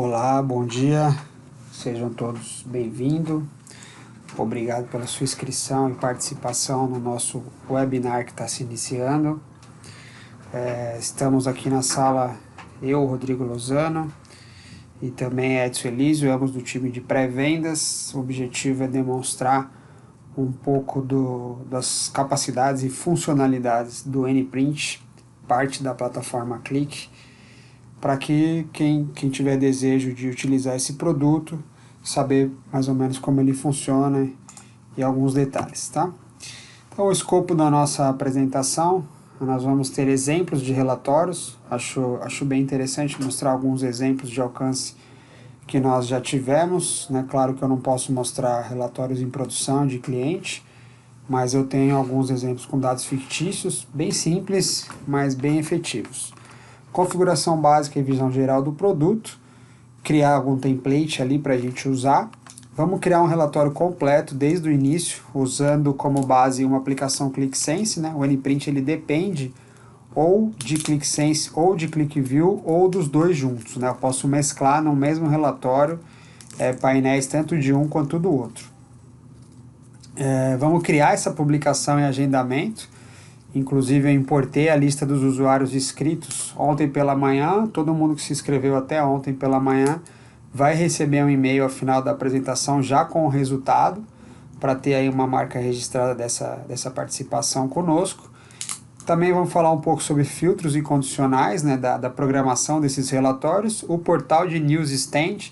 Olá, bom dia, sejam todos bem-vindos. Obrigado pela sua inscrição e participação no nosso webinar que está se iniciando. Estamos aqui na sala, eu, Rodrigo Lozano, e também Edson Elísio, ambos do time de pré-vendas. O objetivo é demonstrar um pouco das capacidades e funcionalidades do N-Print, parte da plataforma Click, para que quem tiver desejo de utilizar esse produto, saber mais ou menos como ele funciona e alguns detalhes, tá? Então, o escopo da nossa apresentação, nós vamos ter exemplos de relatórios. Acho bem interessante mostrar alguns exemplos de alcance que nós já tivemos, né? Claro que eu não posso mostrar relatórios em produção de cliente, mas eu tenho alguns exemplos com dados fictícios, bem simples, mas bem efetivos. Configuração básica e visão geral do produto, criar algum template ali para a gente usar. Vamos criar um relatório completo desde o início, usando como base uma aplicação ClickSense, né? O N-Print ele depende ou de ClickSense ou de ClickView ou dos dois juntos, né? Eu posso mesclar no mesmo relatório painéis tanto de um quanto do outro. Vamos criar essa publicação em agendamento. Inclusive eu importei a lista dos usuários inscritos ontem pela manhã. Todo mundo que se inscreveu até ontem pela manhã vai receber um e-mail ao final da apresentação já com o resultado, para ter aí uma marca registrada dessa participação conosco. Também vamos falar um pouco sobre filtros e condicionais, né, da programação desses relatórios, o portal de News Stand,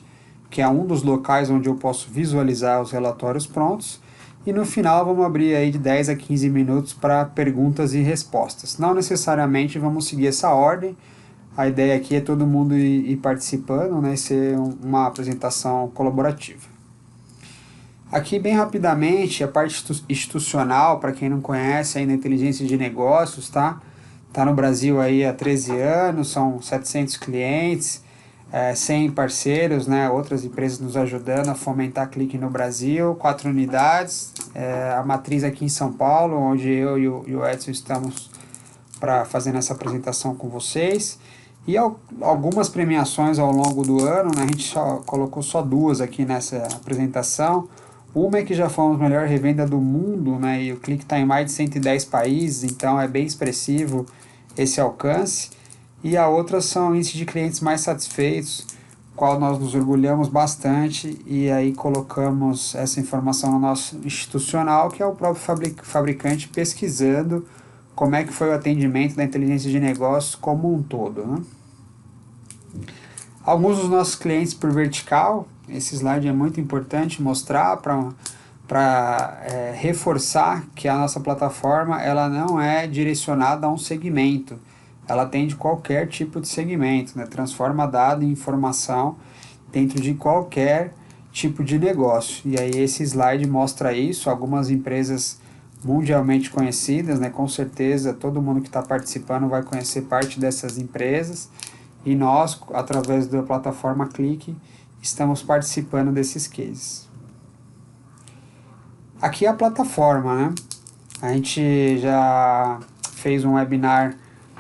que é um dos locais onde eu posso visualizar os relatórios prontos. E no final vamos abrir aí de 10 a 15 minutos para perguntas e respostas. Não necessariamente vamos seguir essa ordem. A ideia aqui é todo mundo ir participando, né, e ser uma apresentação colaborativa. Aqui bem rapidamente a parte institucional, para quem não conhece ainda, inteligência de negócios, tá? Tá no Brasil aí há 13 anos, são 700 clientes, 100 parceiros, né, outras empresas nos ajudando a fomentar Click no Brasil, 4 unidades, a matriz aqui em São Paulo, onde eu e o Edson estamos fazendo essa apresentação com vocês, e algumas premiações ao longo do ano, né, a gente colocou só duas aqui nessa apresentação. Uma é que já fomos a melhor revenda do mundo, né, e o Click está em mais de 110 países, então é bem expressivo esse alcance. E a outra são índices de clientes mais satisfeitos, qual nós nos orgulhamos bastante, e aí colocamos essa informação no nosso institucional, que é o próprio fabricante pesquisando como é que foi o atendimento da inteligência de negócios como um todo, né? Alguns dos nossos clientes por vertical, esse slide é muito importante mostrar para reforçar que a nossa plataforma ela não é direcionada a um segmento. Ela atende qualquer tipo de segmento, né? Transforma dado em informação dentro de qualquer tipo de negócio. E aí esse slide mostra isso, algumas empresas mundialmente conhecidas, né? Com certeza todo mundo que está participando vai conhecer parte dessas empresas, e nós, através da plataforma Click, estamos participando desses cases. Aqui é a plataforma, né? A gente já fez um webinar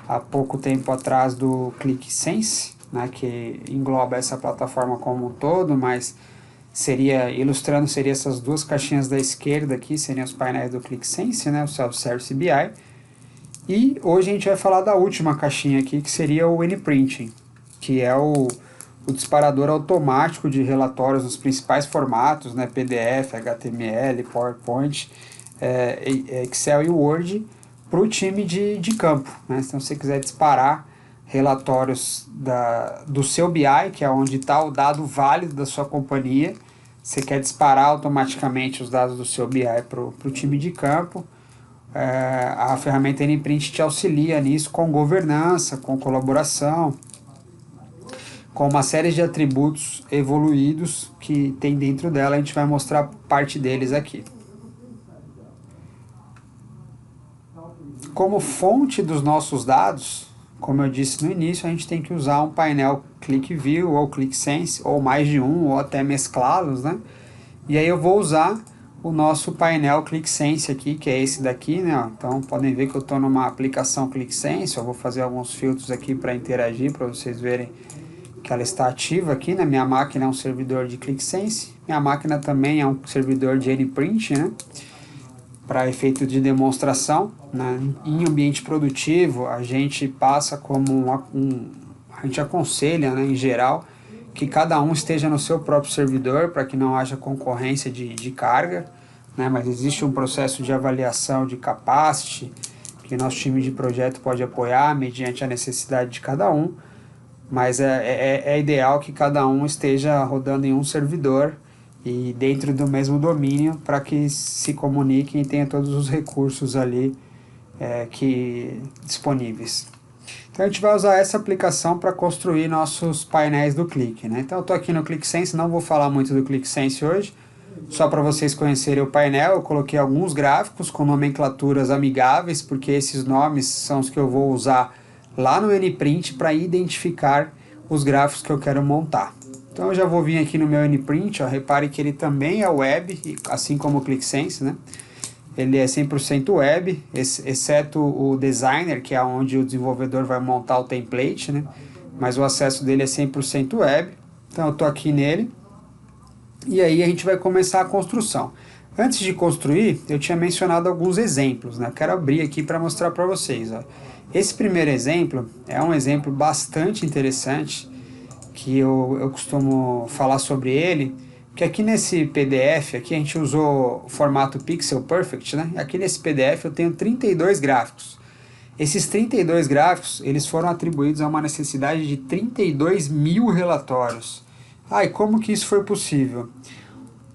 há pouco tempo atrás do ClickSense, né, que engloba essa plataforma como um todo, mas ilustrando seria essas duas caixinhas da esquerda aqui, seriam os painéis do ClickSense, né, o Self-Service BI. E hoje a gente vai falar da última caixinha aqui, que seria o N-Printing, que é o disparador automático de relatórios nos principais formatos, né, PDF, HTML, PowerPoint, Excel e Word, para o time de campo, né? Então, se você quiser disparar relatórios do seu BI, que é onde está o dado válido da sua companhia, você quer disparar automaticamente os dados do seu BI para o time de campo, a ferramenta N-Print te auxilia nisso com governança, com colaboração, com uma série de atributos evoluídos que tem dentro dela. A gente vai mostrar parte deles aqui. Como fonte dos nossos dados, como eu disse no início, a gente tem que usar um painel ClickView ou ClickSense, ou mais de um, ou até mesclá-los, né? E aí eu vou usar o nosso painel ClickSense aqui, que é esse daqui, né? Então podem ver que eu estou numa aplicação ClickSense. Eu vou fazer alguns filtros aqui para interagir, para vocês verem que ela está ativa aqui, né? Minha máquina é um servidor de ClickSense, minha máquina também é um servidor de NPrint, né? Para efeito de demonstração, né? Em ambiente produtivo, a gente passa como a gente aconselha, né, em geral, que cada um esteja no seu próprio servidor para que não haja concorrência de carga, né? Mas existe um processo de avaliação de capacity que nosso time de projeto pode apoiar mediante a necessidade de cada um, mas é ideal que cada um esteja rodando em um servidor e dentro do mesmo domínio para que se comuniquem e tenha todos os recursos ali disponíveis. Então a gente vai usar essa aplicação para construir nossos painéis do Click, né? Então eu estou aqui no ClickSense, não vou falar muito do ClickSense hoje, só para vocês conhecerem o painel. Eu coloquei alguns gráficos com nomenclaturas amigáveis, porque esses nomes são os que eu vou usar lá no NPrint para identificar os gráficos que eu quero montar. Então eu já vou vir aqui no meu NPrint, ó, repare que ele também é web, assim como o ClickSense, né? Ele é 100% web, exceto o designer, que é onde o desenvolvedor vai montar o template, né? Mas o acesso dele é 100% web. Então eu estou aqui nele. E aí a gente vai começar a construção. Antes de construir, eu tinha mencionado alguns exemplos, né? Eu quero abrir aqui para mostrar para vocês, ó. Esse primeiro exemplo é um exemplo bastante interessante, que eu costumo falar sobre ele, que aqui nesse PDF, aqui a gente usou o formato Pixel Perfect, né? Aqui nesse PDF eu tenho 32 gráficos. Esses 32 gráficos, eles foram atribuídos a uma necessidade de 32 mil relatórios. E como que isso foi possível?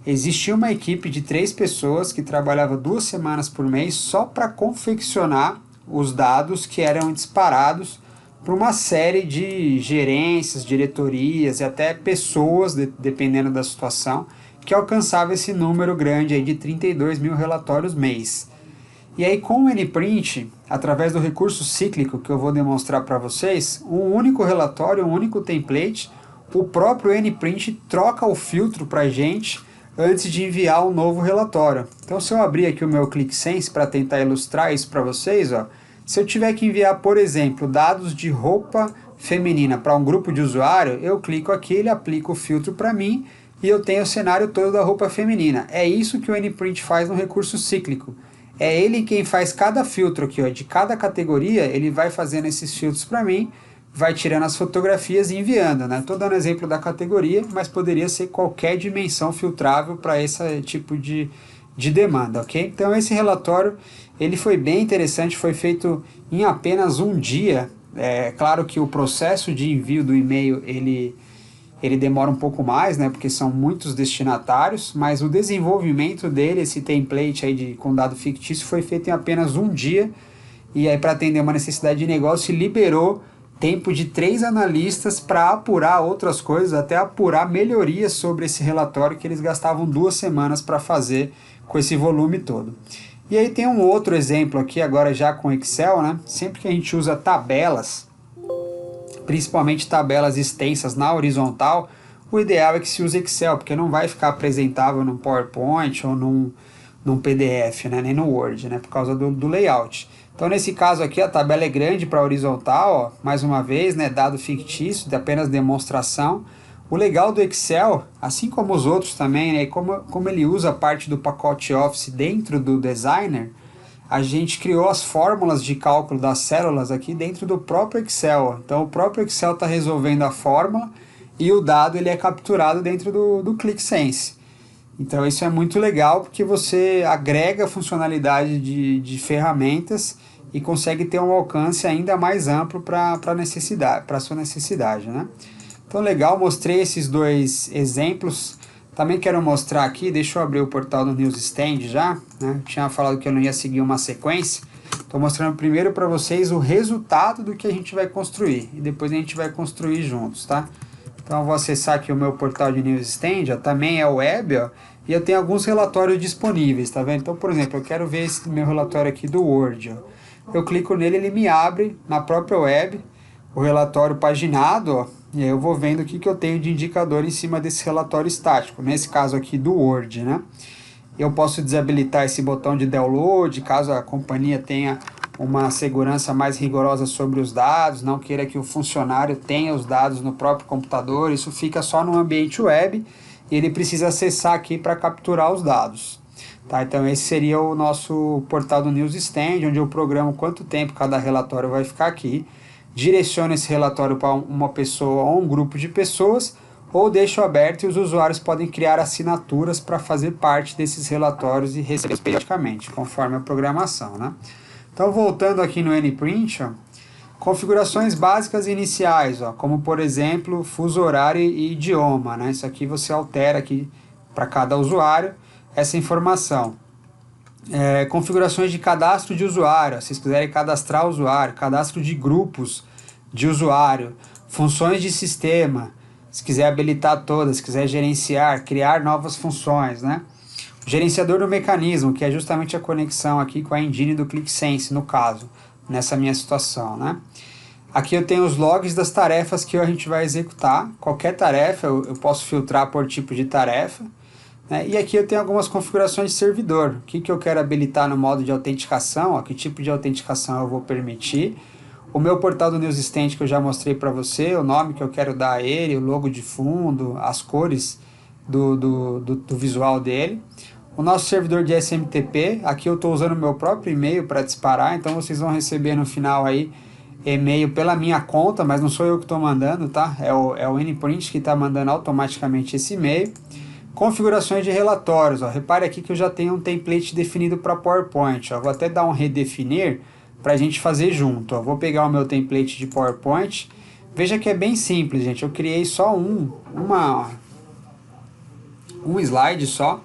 Existia uma equipe de 3 pessoas que trabalhava 2 semanas por mês só para confeccionar os dados que eram disparados para uma série de gerências, diretorias e até pessoas, dependendo da situação, que alcançava esse número grande aí de 32 mil relatórios mês. E aí com o NPrint, através do recurso cíclico que eu vou demonstrar para vocês, um único relatório, um único template, o próprio NPrint troca o filtro para a gente antes de enviar um novo relatório. Então se eu abrir aqui o meu ClickSense para tentar ilustrar isso para vocês, ó, se eu tiver que enviar, por exemplo, dados de roupa feminina para um grupo de usuário, eu clico aqui, ele aplica o filtro para mim e eu tenho o cenário todo da roupa feminina. É isso que o NPrint faz no recurso cíclico. É ele quem faz cada filtro aqui, ó, de cada categoria, ele vai fazendo esses filtros para mim, vai tirando as fotografias e enviando, né? Estou dando exemplo da categoria, mas poderia ser qualquer dimensão filtrável para esse tipo de demanda, ok? Então esse relatório, ele foi bem interessante, foi feito em apenas um dia. É claro que o processo de envio do e-mail, ele demora um pouco mais, né? Porque são muitos destinatários, mas o desenvolvimento dele, esse template aí com dado fictício, foi feito em apenas um dia, e aí para atender uma necessidade de negócio, liberou tempo de 3 analistas para apurar outras coisas, até apurar melhorias sobre esse relatório que eles gastavam 2 semanas para fazer com esse volume todo. E aí tem um outro exemplo aqui, agora já com Excel, né? Sempre que a gente usa tabelas, principalmente tabelas extensas na horizontal, o ideal é que se use Excel, porque não vai ficar apresentável num PowerPoint ou num PDF, né? Nem no Word, né? Por causa do layout. Então nesse caso aqui a tabela é grande para horizontal, ó, mais uma vez, né, dado fictício, de apenas demonstração. O legal do Excel, assim como os outros também, né, como ele usa a parte do pacote Office dentro do Designer, a gente criou as fórmulas de cálculo das células aqui dentro do próprio Excel. Ó. Então o próprio Excel está resolvendo a fórmula e o dado ele é capturado dentro do ClickSense. Então isso é muito legal porque você agrega funcionalidade de ferramentas e consegue ter um alcance ainda mais amplo para a sua necessidade, né? Então legal, mostrei esses 2 exemplos. Também quero mostrar aqui, deixa eu abrir o portal do Newsstand já, né? Eu tinha falado que eu não ia seguir uma sequência. Estou mostrando primeiro para vocês o resultado do que a gente vai construir e depois a gente vai construir juntos, tá? Então eu vou acessar aqui o meu portal de Newsstand, ó, também é web, ó, e eu tenho alguns relatórios disponíveis, tá vendo? Então, por exemplo, eu quero ver esse meu relatório aqui do Word, ó. Eu clico nele, ele me abre na própria web o relatório paginado, ó, e aí eu vou vendo o que eu tenho de indicador em cima desse relatório estático, nesse caso aqui do Word, né? Eu posso desabilitar esse botão de download, caso a companhia tenha uma segurança mais rigorosa sobre os dados, não queira que o funcionário tenha os dados no próprio computador, isso fica só no ambiente web e ele precisa acessar aqui para capturar os dados. Tá, então esse seria o nosso portal do Newsstand, onde eu programo quanto tempo cada relatório vai ficar aqui, direciono esse relatório para uma pessoa ou um grupo de pessoas, ou deixo aberto e os usuários podem criar assinaturas para fazer parte desses relatórios e receber periodicamente, conforme a programação, né? Então, voltando aqui no nprint, ó, configurações básicas iniciais, ó, como por exemplo, fuso horário e idioma, né? Isso aqui você altera aqui para cada usuário essa informação. Configurações de cadastro de usuário, se vocês quiserem cadastrar usuário, cadastro de grupos de usuário, funções de sistema, se quiser habilitar todas, se quiser gerenciar, criar novas funções, né? Gerenciador do mecanismo, que é justamente a conexão aqui com a engine do ClickSense, no caso, nessa minha situação, né? Aqui eu tenho os logs das tarefas que a gente vai executar. Qualquer tarefa eu posso filtrar por tipo de tarefa, né? E aqui eu tenho algumas configurações de servidor. O que eu quero habilitar no modo de autenticação, ó, que tipo de autenticação eu vou permitir. O meu portal do Newsstand que eu já mostrei para você, o nome que eu quero dar a ele, o logo de fundo, as cores do visual dele. O nosso servidor de SMTP, aqui eu estou usando o meu próprio e-mail para disparar, então vocês vão receber no final aí e-mail pela minha conta, mas não sou eu que estou mandando, tá? É o nprint que está mandando automaticamente esse e-mail. Configurações de relatórios, ó. Repare aqui que eu já tenho um template definido para PowerPoint, ó. Vou até dar um redefinir para a gente fazer junto, ó. Vou pegar o meu template de PowerPoint, veja que é bem simples, gente, eu criei só um slide só,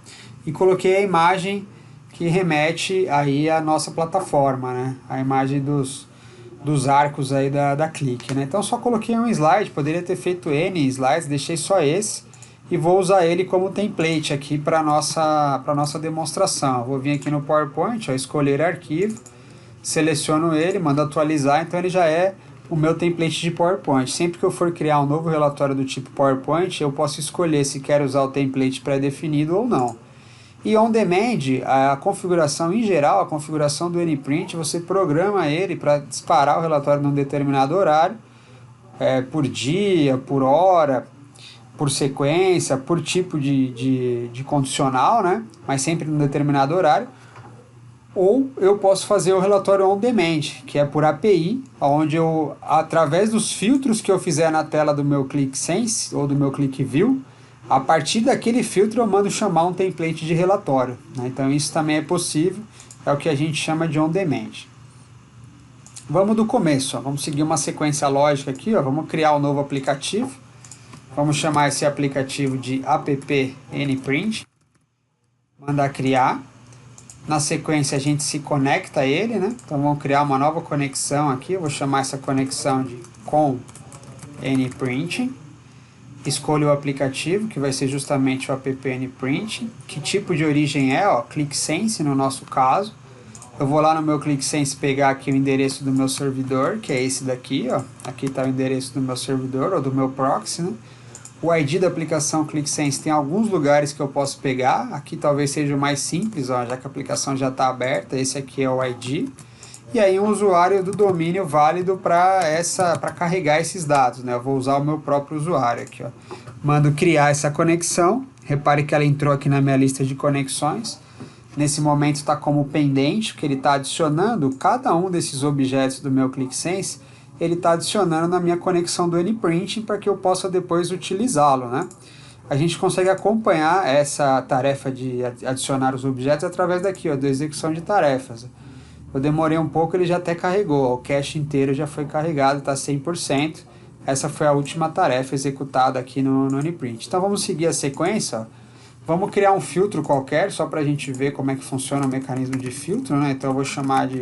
e coloquei a imagem que remete aí à nossa plataforma, né? A imagem dos arcos aí da Click, né? Então só coloquei um slide, poderia ter feito N slides, deixei só esse e vou usar ele como template aqui para nossa demonstração. Vou vir aqui no PowerPoint, ó, escolher arquivo, seleciono ele, mando atualizar, então ele já é o meu template de PowerPoint. Sempre que eu for criar um novo relatório do tipo PowerPoint, eu posso escolher se quero usar o template pré-definido ou não. E on demand, a configuração em geral, a configuração do nprint, você programa ele para disparar o relatório num determinado horário, por dia, por hora, por sequência, por tipo de condicional, né? Mas sempre num determinado horário. Ou eu posso fazer o relatório on demand, que é por API, onde eu, através dos filtros que eu fizer na tela do meu ClickSense ou do meu ClickView, a partir daquele filtro eu mando chamar um template de relatório, né? Então isso também é possível, é o que a gente chama de on demand. Vamos do começo, ó. Vamos seguir uma sequência lógica aqui, ó. Vamos criar um novo aplicativo. Vamos chamar esse aplicativo de app nprint. Mandar criar. Na sequência a gente se conecta a ele, né? Então vamos criar uma nova conexão aqui. Eu vou chamar essa conexão de com nprint. Escolho o aplicativo, que vai ser justamente o app nprint. Que tipo de origem é? Ó, ClickSense no nosso caso. Eu vou lá no meu ClickSense pegar aqui o endereço do meu servidor, que é esse daqui, ó. Aqui está o endereço do meu servidor ou do meu proxy, né? O ID da aplicação ClickSense tem alguns lugares que eu posso pegar. Aqui talvez seja o mais simples, ó, já que a aplicação já está aberta. Esse aqui é o ID. E aí um usuário do domínio válido para carregar esses dados, né? Eu vou usar o meu próprio usuário aqui, ó. Mando criar essa conexão. Repare que ela entrou aqui na minha lista de conexões. Nesse momento está como pendente, porque ele está adicionando cada um desses objetos do meu ClickSense, ele está adicionando na minha conexão do nprint para que eu possa depois utilizá-lo, né? A gente consegue acompanhar essa tarefa de adicionar os objetos através daqui, ó, da execução de tarefas. Eu demorei um pouco, ele já até carregou, ó, o cache inteiro já foi carregado, está 100%. Essa foi a última tarefa executada aqui no nprint. Então vamos seguir a sequência, ó. Vamos criar um filtro qualquer, só para a gente ver como é que funciona o mecanismo de filtro, né? Então eu vou chamar de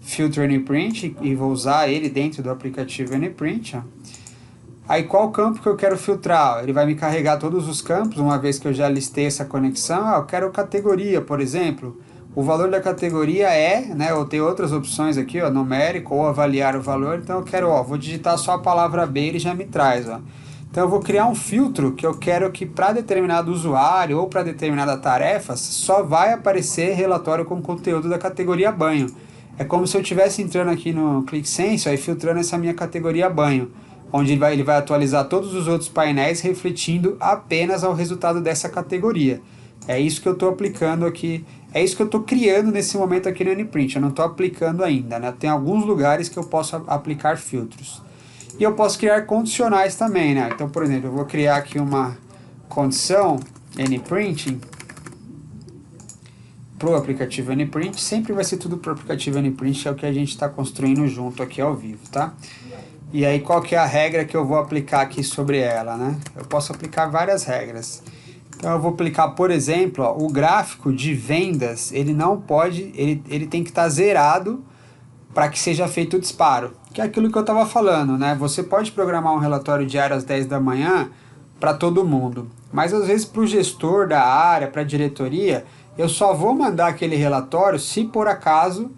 filtro nprint e vou usar ele dentro do aplicativo nprint, ó. Aí qual campo que eu quero filtrar? Ele vai me carregar todos os campos, uma vez que eu já listei essa conexão. Eu quero categoria, por exemplo. O valor da categoria né? Eu tenho outras opções aqui, ó, numérico ou avaliar o valor. Então eu quero, ó, vou digitar só a palavra B e ele já me traz, ó. Então eu vou criar um filtro que eu quero que para determinado usuário ou para determinada tarefa só vai aparecer relatório com conteúdo da categoria banho. É como se eu estivesse entrando aqui no ClickSense, ó, e filtrando essa minha categoria banho, onde ele vai atualizar todos os outros painéis refletindo apenas ao resultado dessa categoria. É isso que eu estou aplicando aqui, é isso que eu estou criando nesse momento aqui no NPrint, eu não estou aplicando ainda, né? Tem alguns lugares que eu posso aplicar filtros. E eu posso criar condicionais também, né? Então, por exemplo, eu vou criar aqui uma condição NPrinting para o aplicativo NPrint, sempre vai ser tudo para o aplicativo NPrint, é o que a gente está construindo junto aqui ao vivo, tá? E aí qual que é a regra que eu vou aplicar aqui sobre ela, né? Eu posso aplicar várias regras. Então eu vou aplicar, por exemplo, ó, o gráfico de vendas, ele não pode, ele tem que estar zerado para que seja feito o disparo, que é aquilo que eu estava falando, né? Você pode programar um relatório diário às 10 da manhã para todo mundo, mas às vezes para o gestor da área, para a diretoria, eu só vou mandar aquele relatório se por acaso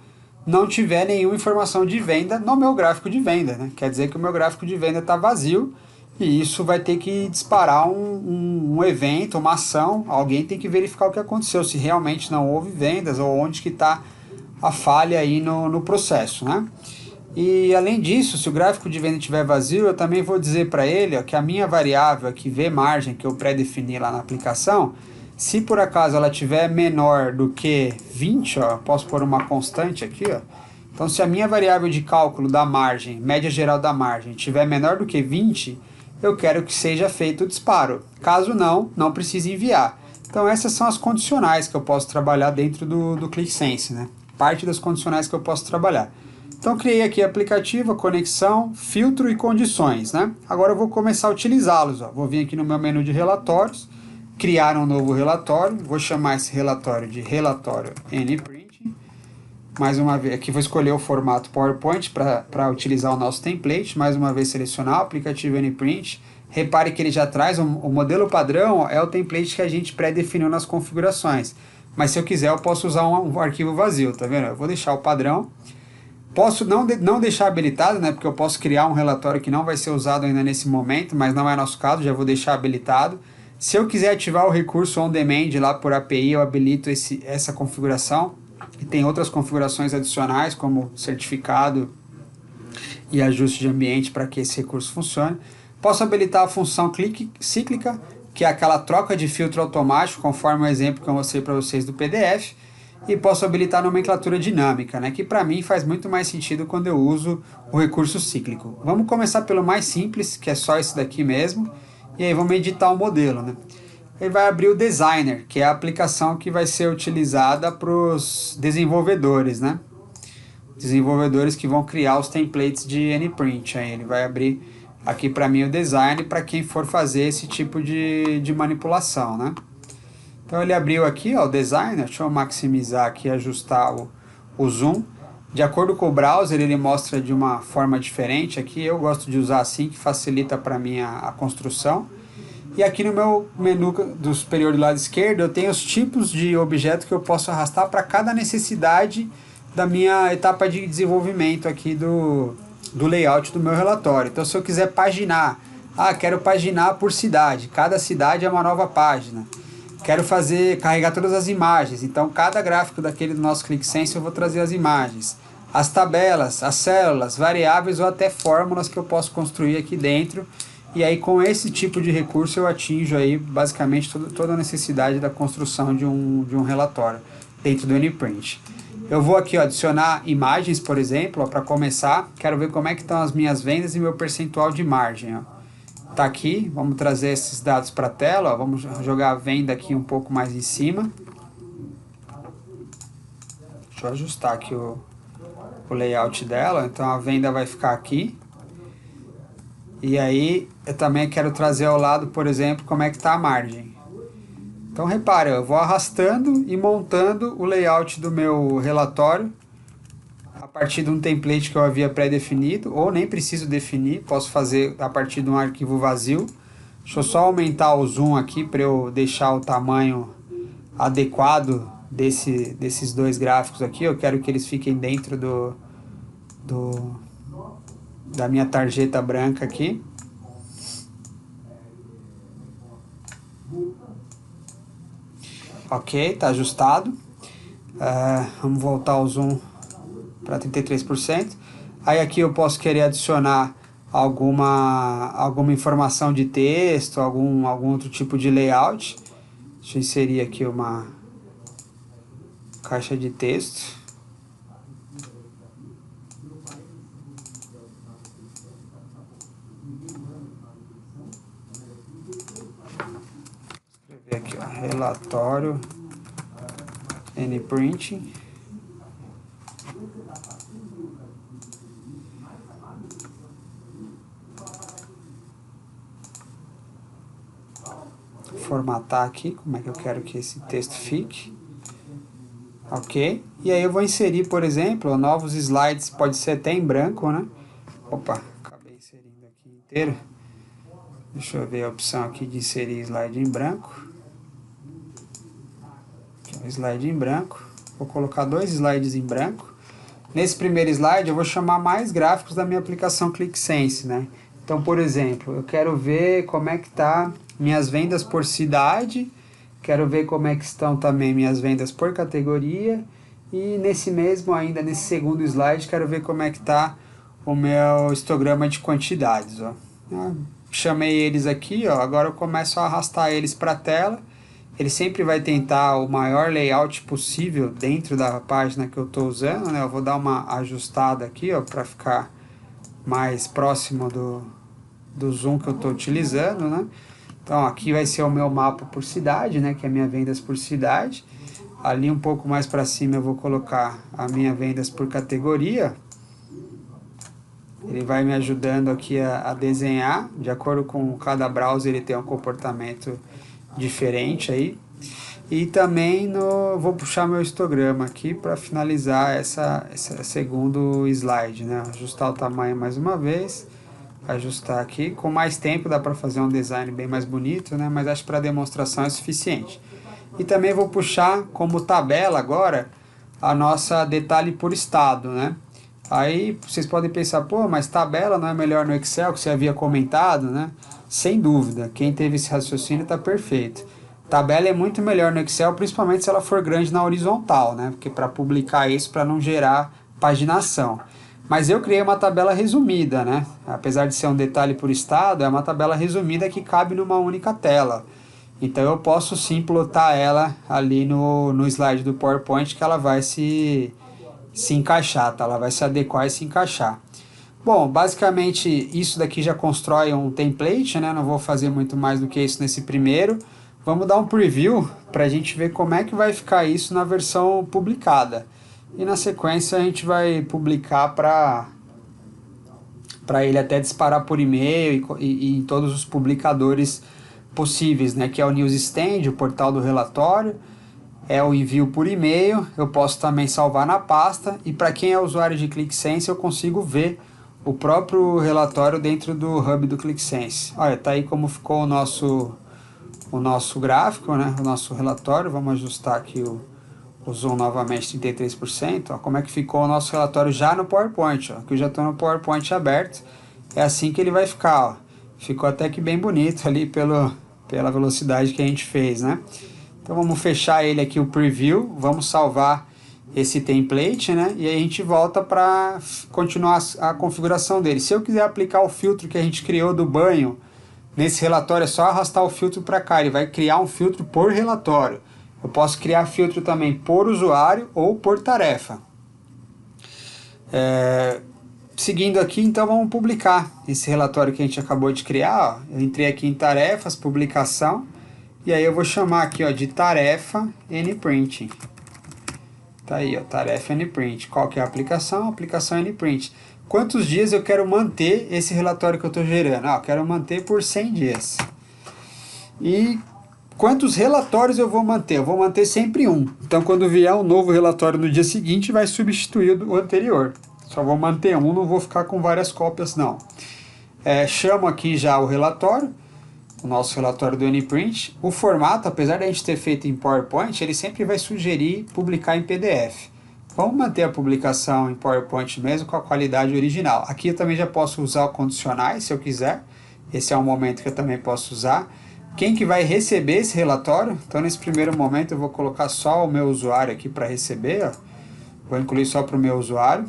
não tiver nenhuma informação de venda no meu gráfico de venda, né? Quer dizer que o meu gráfico de venda está vazio e isso vai ter que disparar um evento, uma ação, alguém tem que verificar o que aconteceu, se realmente não houve vendas ou onde que está a falha aí no processo, né? E além disso, se o gráfico de venda estiver vazio, eu também vou dizer para ele ó, que a minha variável aqui, V margem, que eu pré-defini lá na aplicação, se por acaso ela estiver menor do que 20, ó, posso pôr uma constante aqui, ó. Então se a minha variável de cálculo da margem, média geral da margem, estiver menor do que 20, eu quero que seja feito o disparo. Caso não, não precise enviar. Então essas são as condicionais que eu posso trabalhar dentro do ClickSense, né? Parte das condicionais que eu posso trabalhar. Então criei aqui aplicativo, conexão, filtro e condições, né? Agora eu vou começar a utilizá-los, ó. Vou vir aqui no meu menu de relatórios, criar um novo relatório, vou chamar esse relatório de relatório NPrint. Mais uma vez, aqui vou escolher o formato PowerPoint para utilizar o nosso template, mais uma vez selecionar o aplicativo NPrint. Repare que ele já traz o modelo padrão, é o template que a gente pré-definiu nas configurações. Mas se eu quiser eu posso usar um arquivo vazio, tá vendo? Eu vou deixar o padrão. Posso não deixar habilitado, né, porque eu posso criar um relatório que não vai ser usado ainda nesse momento, mas não é nosso caso, já vou deixar habilitado. Se eu quiser ativar o recurso on demand lá por API, eu habilito essa configuração. E tem outras configurações adicionais, como certificado e ajuste de ambiente para que esse recurso funcione. Posso habilitar a função cíclica, que é aquela troca de filtro automático, conforme o exemplo que eu mostrei para vocês do PDF. E posso habilitar a nomenclatura dinâmica, né, que para mim faz muito mais sentido quando eu uso o recurso cíclico. Vamos começar pelo mais simples, que é só esse daqui mesmo, e aí vamos editar o modelo, né. Ele vai abrir o Designer, que é a aplicação que vai ser utilizada para os desenvolvedores, né, desenvolvedores que vão criar os templates de NPrint. Aí ele vai abrir aqui para mim o Design para quem for fazer esse tipo de manipulação, né. Então ele abriu aqui ó, o Designer, deixa eu maximizar aqui e ajustar o zoom. De acordo com o browser ele mostra de uma forma diferente aqui, eu gosto de usar assim que facilita para mim a construção. E aqui no meu menu do superior do lado esquerdo eu tenho os tipos de objeto que eu posso arrastar para cada necessidade da minha etapa de desenvolvimento aqui do layout do meu relatório. Então se eu quiser paginar, quero paginar por cidade, cada cidade é uma nova página. Quero carregar todas as imagens, então cada gráfico daquele do nosso ClickSense eu vou trazer as imagens, as tabelas, as células, variáveis ou até fórmulas que eu posso construir aqui dentro. E aí com esse tipo de recurso eu atinjo aí basicamente toda a necessidade da construção de um relatório dentro do NPrint. Eu vou aqui ó, adicionar imagens, por exemplo, para começar, quero ver como é que estão as minhas vendas e meu percentual de margem, ó. Tá aqui, vamos trazer esses dados para a tela, ó, vamos jogar a venda aqui um pouco mais em cima. Deixa eu ajustar aqui o layout dela, então a venda vai ficar aqui. E aí eu também quero trazer ao lado, por exemplo, como é que está a margem. Então repare, eu vou arrastando e montando o layout do meu relatório a partir de um template que eu havia pré-definido, ou nem preciso definir, posso fazer a partir de um arquivo vazio. Deixa eu só aumentar o zoom aqui para eu deixar o tamanho adequado desses dois gráficos aqui. Eu quero que eles fiquem dentro da minha tarjeta branca aqui. Ok, está ajustado. Vamos voltar o zoom para 33%. Aí aqui eu posso querer adicionar alguma informação de texto, algum outro tipo de layout. Deixa eu inserir aqui uma caixa de texto. Escrever aqui, ó, relatório NPrinting. Formatar aqui, como é que eu quero que esse texto fique. Ok? E aí eu vou inserir, por exemplo, novos slides, pode ser até em branco, né? Opa, acabei inserindo aqui inteiro. Deixa eu ver a opção aqui de inserir slide em branco. Aqui, um slide em branco. Vou colocar 2 slides em branco. Nesse primeiro slide eu vou chamar mais gráficos da minha aplicação ClickSense, né? Então, por exemplo, eu quero ver como é que tá minhas vendas por cidade, quero ver como é que estão também minhas vendas por categoria, e nesse segundo slide, quero ver como é que está o meu histograma de quantidades. Ó. Chamei eles aqui, ó, agora eu começo a arrastar eles para a tela. Ele sempre vai tentar o maior layout possível dentro da página que eu estou usando, né? Eu vou dar uma ajustada aqui, ó, para ficar mais próximo do zoom que eu estou utilizando, né? Então aqui vai ser o meu mapa por cidade, né, que é a minha vendas por cidade. Ali um pouco mais para cima eu vou colocar a minha vendas por categoria. Ele vai me ajudando aqui a desenhar, de acordo com cada browser ele tem um comportamento diferente aí. E também vou puxar meu histograma aqui para finalizar essa segundo slide, né? Ajustar o tamanho mais uma vez. Ajustar aqui, com mais tempo dá para fazer um design bem mais bonito, né? Mas acho que para demonstração é suficiente. E também vou puxar como tabela agora a nossa detalhe por estado, né? Aí vocês podem pensar, pô, mas tabela não é melhor no Excel que você havia comentado, né? Sem dúvida, quem teve esse raciocínio está perfeito. Tabela é muito melhor no Excel, principalmente se ela for grande na horizontal, né? Porque para publicar isso, para não gerar paginação. Mas eu criei uma tabela resumida, né? Apesar de ser um detalhe por estado, é uma tabela resumida que cabe numa única tela. Então eu posso sim plotar ela ali no slide do PowerPoint, que ela vai se encaixar, tá? Ela vai se adequar e se encaixar. Bom, basicamente isso daqui já constrói um template, né? Não vou fazer muito mais do que isso nesse primeiro. Vamos dar um preview para a gente ver como é que vai ficar isso na versão publicada. E na sequência a gente vai publicar para ele até disparar por e-mail e em todos os publicadores possíveis, né? Que é o Newsstand, o portal do relatório, é o envio por e-mail, eu posso também salvar na pasta, e para quem é usuário de ClickSense eu consigo ver o próprio relatório dentro do hub do ClickSense. Olha, tá aí como ficou o nosso gráfico, né? O nosso relatório. Vamos ajustar aqui o zoom novamente 33%, ó, como é que ficou o nosso relatório já no PowerPoint, ó, que eu já estou no PowerPoint aberto, é assim que ele vai ficar, ó. Ficou até que bem bonito ali pela velocidade que a gente fez, né? Então vamos fechar ele aqui, o preview, vamos salvar esse template, né? E aí a gente volta para continuar a configuração dele. Se eu quiser aplicar o filtro que a gente criou do banho nesse relatório, é só arrastar o filtro para cá, ele vai criar um filtro por relatório. Eu posso criar filtro também por usuário ou por tarefa. Seguindo aqui, então vamos publicar esse relatório que a gente acabou de criar. Ó. Eu entrei aqui em tarefas, publicação, e aí eu vou chamar aqui, ó, de tarefa NPrinting. Tá aí, ó, tarefa NPrint. Qual que é a aplicação? Aplicação NPrint. Quantos dias eu quero manter esse relatório que eu estou gerando? Eu quero manter por 100 dias. E quantos relatórios eu vou manter? Eu vou manter sempre um. Então, quando vier um novo relatório no dia seguinte, vai substituir o anterior. Só vou manter um, não vou ficar com várias cópias, não. Chamo aqui já o relatório, o nosso relatório do NPrint. O formato, apesar de a gente ter feito em PowerPoint, ele sempre vai sugerir publicar em PDF. Vamos manter a publicação em PowerPoint mesmo com a qualidade original. Aqui eu também já posso usar condicionais, se eu quiser. Esse é um momento que eu também posso usar. Quem que vai receber esse relatório? Então, nesse primeiro momento, eu vou colocar só o meu usuário aqui para receber. Ó. Vou incluir só para o meu usuário.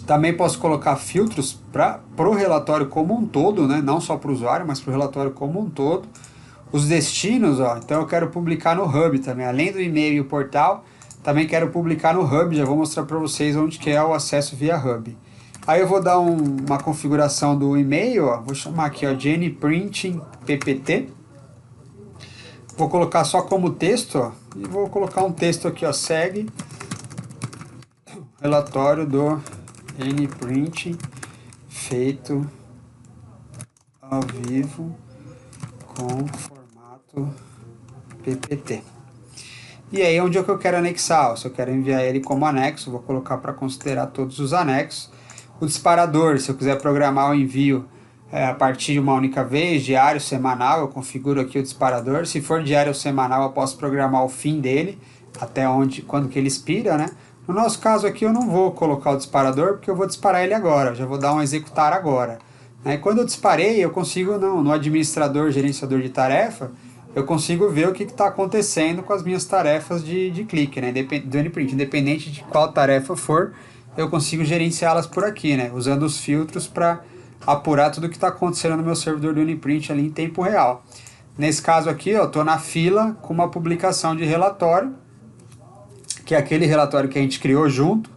Também posso colocar filtros para o relatório como um todo, né? Não só para o usuário, mas para o relatório como um todo. Os destinos, ó, então eu quero publicar no Hub também, além do e-mail e o portal, também quero publicar no Hub, já vou mostrar para vocês onde que é o acesso via Hub. Aí eu vou dar uma configuração do e-mail, ó, vou chamar aqui ó, JNPrinting PPT, vou colocar só como texto, ó, e vou colocar um texto aqui, ó, segue relatório do JNPrinting feito ao vivo com formato PPT. E aí onde é que eu quero anexar? Se eu quero enviar ele como anexo, vou colocar para considerar todos os anexos. O disparador, se eu quiser programar o envio a partir de uma única vez, diário, semanal, eu configuro aqui o disparador. Se for diário ou semanal, eu posso programar o fim dele, até quando que ele expira, né? No nosso caso aqui eu não vou colocar o disparador, porque eu vou disparar ele agora, eu já vou dar um executar agora. Quando eu disparei, eu consigo, no administrador, gerenciador de tarefa, eu consigo ver o que está acontecendo com as minhas tarefas de clique, né? Do NPrint. Independente de qual tarefa for, eu consigo gerenciá-las por aqui, né? Usando os filtros para apurar tudo o que está acontecendo no meu servidor do NPrint ali em tempo real. Nesse caso aqui, eu estou na fila com uma publicação de relatório, que é aquele relatório que a gente criou junto.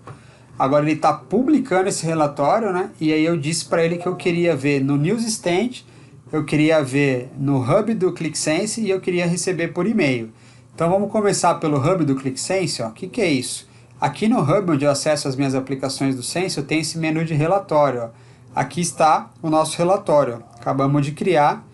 Agora ele está publicando esse relatório, né? E aí eu disse para ele que eu queria ver no Newsstand, eu queria ver no Hub do ClickSense e eu queria receber por e-mail. Então vamos começar pelo Hub do ClickSense. O que é isso? Aqui no Hub, onde eu acesso as minhas aplicações do Sense, eu tenho esse menu de relatório. Ó. Aqui está o nosso relatório. Acabamos de criar.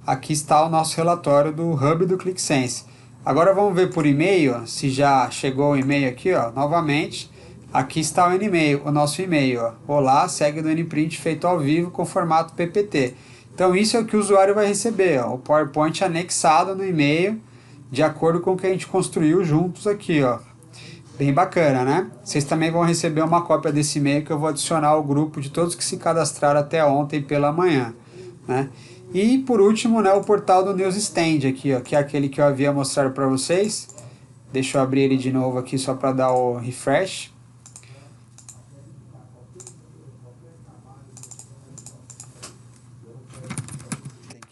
Aqui está o nosso relatório do Hub do ClickSense. Agora vamos ver por e-mail, se já chegou o e-mail aqui, ó, novamente. Aqui está o e-mail, o nosso e-mail. Ó. Olá, segue do NPrint feito ao vivo com formato PPT. Então isso é o que o usuário vai receber, ó, o PowerPoint anexado no e-mail, de acordo com o que a gente construiu juntos aqui. Ó. Bem bacana, né? Vocês também vão receber uma cópia desse e-mail que eu vou adicionar ao grupo de todos que se cadastraram até ontem pela manhã. Né? E por último, né, o portal do Newsstand aqui, ó, que é aquele que eu havia mostrado para vocês. Deixa eu abrir ele de novo aqui só para dar o refresh.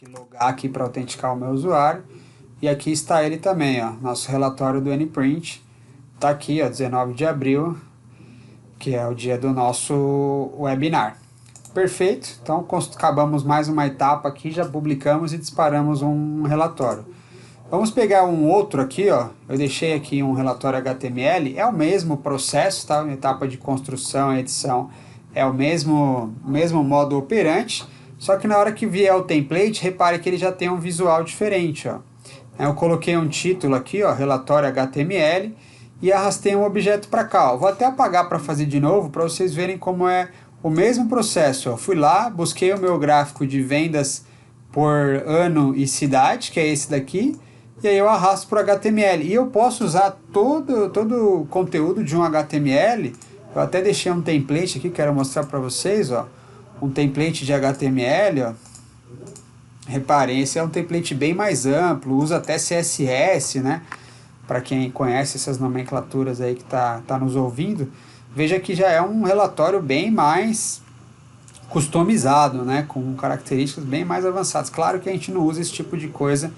Logar aqui para autenticar o meu usuário. E aqui está ele também, ó, nosso relatório do NPrint. Está aqui, ó, 19 de abril, que é o dia do nosso webinar. Perfeito, então acabamos mais uma etapa aqui, já publicamos e disparamos um relatório. Vamos pegar um outro aqui, ó. Eu deixei aqui um relatório HTML, é o mesmo processo, tá? Uma etapa de construção e edição é o mesmo modo operante, só que na hora que vier o template, repare que ele já tem um visual diferente, ó. Eu coloquei um título aqui, ó, relatório HTML, e arrastei um objeto para cá. Ó. Vou até apagar para fazer de novo, para vocês verem como é o mesmo processo. Ó. Fui lá, busquei o meu gráfico de vendas por ano e cidade, que é esse daqui, e aí eu arrasto para o HTML. E eu posso usar todo o conteúdo de um HTML. Eu até deixei um template aqui, quero mostrar para vocês, ó, um template de HTML, ó. Reparem, esse é um template bem mais amplo, usa até CSS, né? Para quem conhece essas nomenclaturas aí que tá nos ouvindo, veja que já é um relatório bem mais customizado, né? Com características bem mais avançadas. Claro que a gente não usa esse tipo de coisa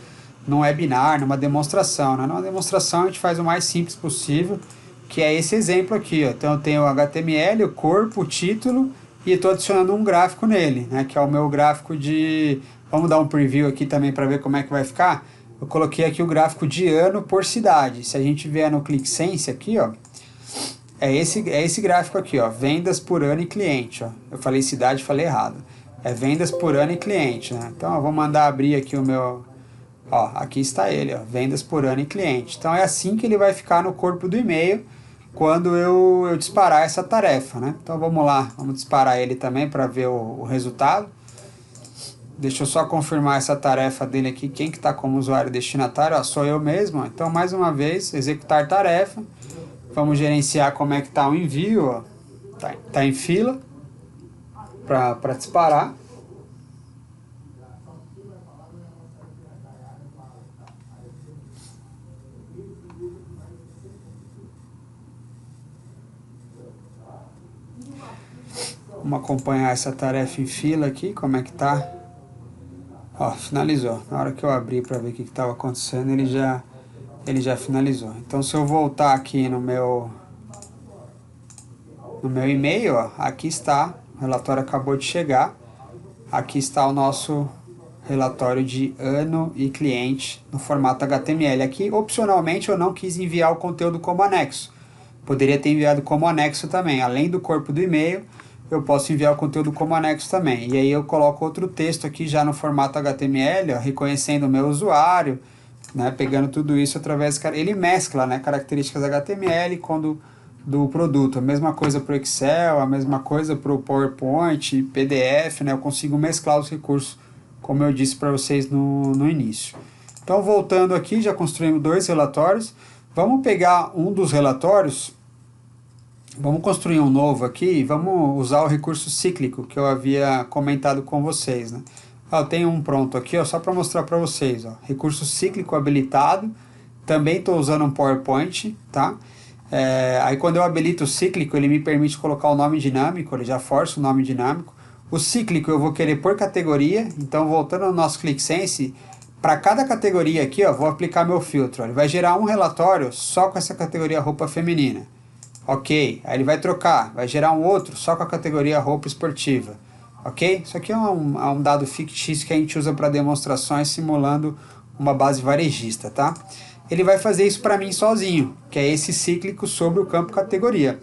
num webinar, numa demonstração, né? Numa demonstração a gente faz o mais simples possível, que é esse exemplo aqui, ó. Então eu tenho o HTML, o corpo, o título, e estou adicionando um gráfico nele, né? Que é o meu gráfico de... Vamos dar um preview aqui também para ver como é que vai ficar. Eu coloquei aqui o gráfico de ano por cidade. Se a gente vier no ClickSense aqui, ó, é esse gráfico aqui, ó, vendas por ano e cliente. Ó. Eu falei cidade, falei errado. É vendas por ano e cliente, né? Então eu vou mandar abrir aqui o meu... Ó, aqui está ele, ó, vendas por ano e cliente. Então é assim que ele vai ficar no corpo do e-mail quando eu disparar essa tarefa, né? Então vamos lá, vamos disparar ele também para ver o resultado. Deixa eu só confirmar essa tarefa dele aqui, quem que está como usuário destinatário, ó, sou eu mesmo. Ó. Então mais uma vez, executar tarefa, vamos gerenciar como é que está o envio, ó. Tá em fila para disparar. Vamos acompanhar essa tarefa em fila aqui, como é que tá. Ó, finalizou. Na hora que eu abri para ver o que estava acontecendo, ele já finalizou. Então, se eu voltar aqui no meu e-mail, ó, aqui está, o relatório acabou de chegar. Aqui está o nosso relatório de ano e cliente no formato HTML. Aqui, opcionalmente, eu não quis enviar o conteúdo como anexo. Poderia ter enviado como anexo também. Além do corpo do e-mail, eu posso enviar o conteúdo como anexo também. E aí eu coloco outro texto aqui já no formato HTML, ó, reconhecendo o meu usuário, né, pegando tudo isso através... Ele mescla, né, características HTML com do produto. A mesma coisa para o Excel, a mesma coisa para o PowerPoint, PDF, né, eu consigo mesclar os recursos, como eu disse para vocês no início. Então, voltando aqui, já construímos 2 relatórios. Vamos pegar um dos relatórios, vamos construir um novo aqui e vamos usar o recurso cíclico que eu havia comentado com vocês, né? Eu tenho um pronto aqui, ó, só para mostrar para vocês, ó. Recurso cíclico habilitado. Também estou usando um PowerPoint, tá? Aí quando eu habilito o cíclico, ele me permite colocar o nome dinâmico, ele já força o nome dinâmico. O cíclico eu vou querer por categoria, então voltando ao nosso ClickSense, para cada categoria aqui, ó, vou aplicar meu filtro. Ó, ele vai gerar um relatório só com essa categoria roupa feminina. Ok, aí ele vai trocar, vai gerar um outro só com a categoria roupa esportiva. Ok? Isso aqui é um dado fictício que a gente usa para demonstrações simulando uma base varejista, tá? Ele vai fazer isso para mim sozinho, que é esse cíclico sobre o campo categoria.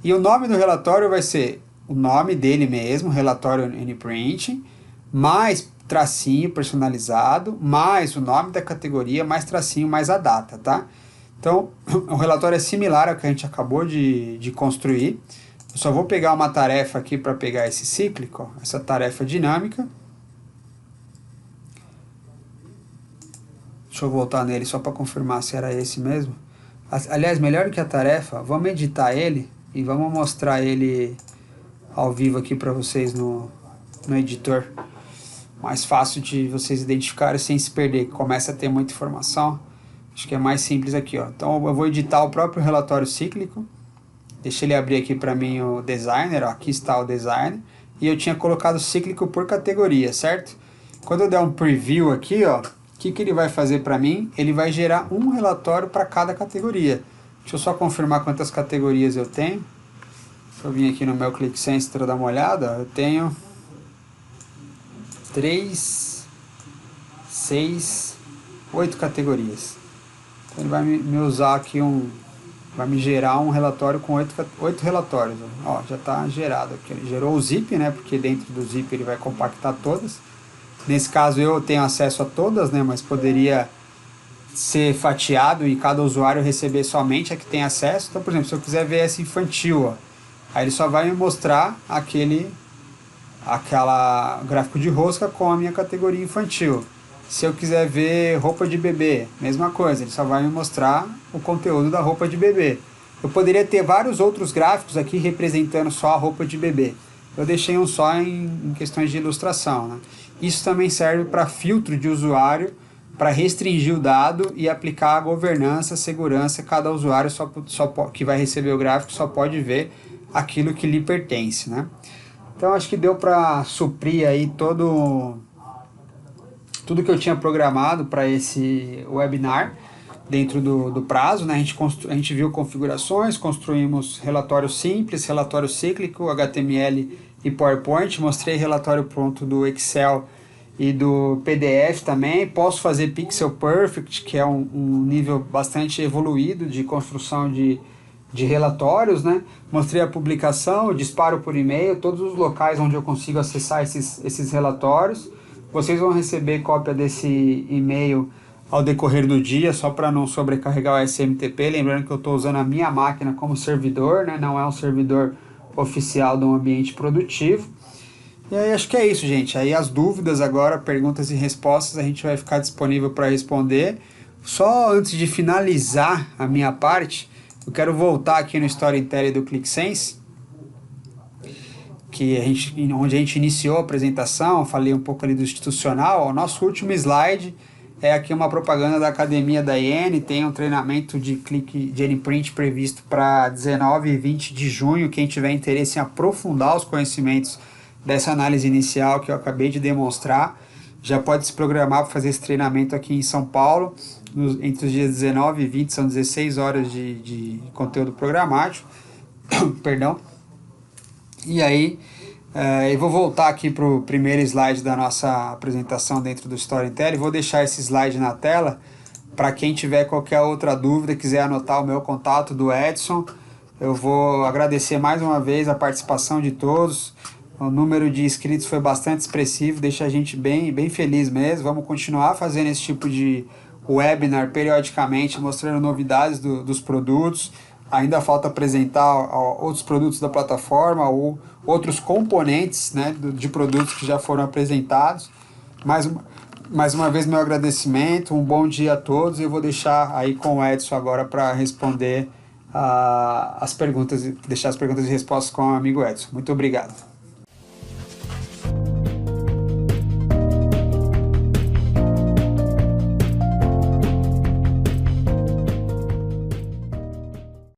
E o nome do relatório vai ser o nome dele mesmo, relatório nprint, mais tracinho personalizado, mais o nome da categoria, mais tracinho, mais a data, tá? Então, o relatório é similar ao que a gente acabou de construir. Eu só vou pegar uma tarefa aqui para pegar esse cíclico, ó, essa tarefa dinâmica. Deixa eu voltar nele só para confirmar se era esse mesmo. Aliás, melhor do que a tarefa, vamos editar ele e vamos mostrar ele ao vivo aqui para vocês no editor. Mais fácil de vocês identificarem sem se perder, que começa a ter muita informação. Acho que é mais simples aqui, ó. Então eu vou editar o próprio relatório cíclico. Deixa ele abrir aqui para mim o designer, ó. Aqui está o designer. E eu tinha colocado cíclico por categoria, certo? Quando eu der um preview aqui, ó, o que ele vai fazer para mim? Ele vai gerar um relatório para cada categoria. Deixa eu só confirmar quantas categorias eu tenho. Deixa eu vir aqui no meu ClickSense para dar uma olhada. Eu tenho 3, 6, 8 categorias. Então ele vai me usar aqui vai me gerar um relatório com 8 relatórios. Ó, já está gerado aqui. Ele gerou o zip, né? Porque dentro do zip ele vai compactar todas. Nesse caso eu tenho acesso a todas, né? Mas poderia ser fatiado e cada usuário receber somente a que tem acesso. Então, por exemplo, se eu quiser ver essa infantil, ó, aí ele só vai me mostrar aquela gráfico de rosca com a minha categoria infantil. Se eu quiser ver roupa de bebê, mesma coisa, ele só vai me mostrar o conteúdo da roupa de bebê. Eu poderia ter vários outros gráficos aqui representando só a roupa de bebê. Eu deixei um só em questões de ilustração, né? Isso também serve para filtro de usuário, para restringir o dado e aplicar a governança, segurança. Cada usuário que vai receber o gráfico só pode ver aquilo que lhe pertence, né? Então acho que deu para suprir aí tudo que eu tinha programado para esse webinar dentro do prazo, né? A gente viu configurações, construímos relatório simples, relatório cíclico, HTML e PowerPoint, mostrei relatório pronto do Excel e do PDF também. Posso fazer Pixel Perfect, que é um nível bastante evoluído de construção de relatórios, né? Mostrei a publicação, o disparo por e-mail, todos os locais onde eu consigo acessar esses relatórios. Vocês vão receber cópia desse e-mail ao decorrer do dia, só para não sobrecarregar o SMTP. Lembrando que eu estou usando a minha máquina como servidor, né? Não é um servidor oficial de um ambiente produtivo. E aí acho que é isso, gente. Aí as dúvidas agora, perguntas e respostas, a gente vai ficar disponível para responder. Só antes de finalizar a minha parte, eu quero voltar aqui no Storytelling do ClickSense, onde a gente iniciou a apresentação, falei um pouco ali do institucional. O nosso último slide é aqui uma propaganda da academia da IN, tem um treinamento de clique de N-Print previsto para 19 e 20 de junho. Quem tiver interesse em aprofundar os conhecimentos dessa análise inicial que eu acabei de demonstrar, já pode se programar para fazer esse treinamento aqui em São Paulo, entre os dias 19 e 20, são 16 horas de conteúdo programático, perdão. E aí, eu vou voltar aqui para o primeiro slide da nossa apresentação dentro do Storytelling. Vou deixar esse slide na tela para quem tiver qualquer outra dúvida, quiser anotar o meu contato do Edson. Eu vou agradecer mais uma vez a participação de todos. O número de inscritos foi bastante expressivo, deixa a gente bem feliz mesmo. Vamos continuar fazendo esse tipo de webinar periodicamente, mostrando novidades dos produtos. Ainda falta apresentar outros produtos da plataforma ou outros componentes, né, de produtos que já foram apresentados. Mais uma vez, meu agradecimento, um bom dia a todos. Eu vou deixar aí com o Edson agora para responder as perguntas, deixar as perguntas e respostas com o amigo Edson. Muito obrigado.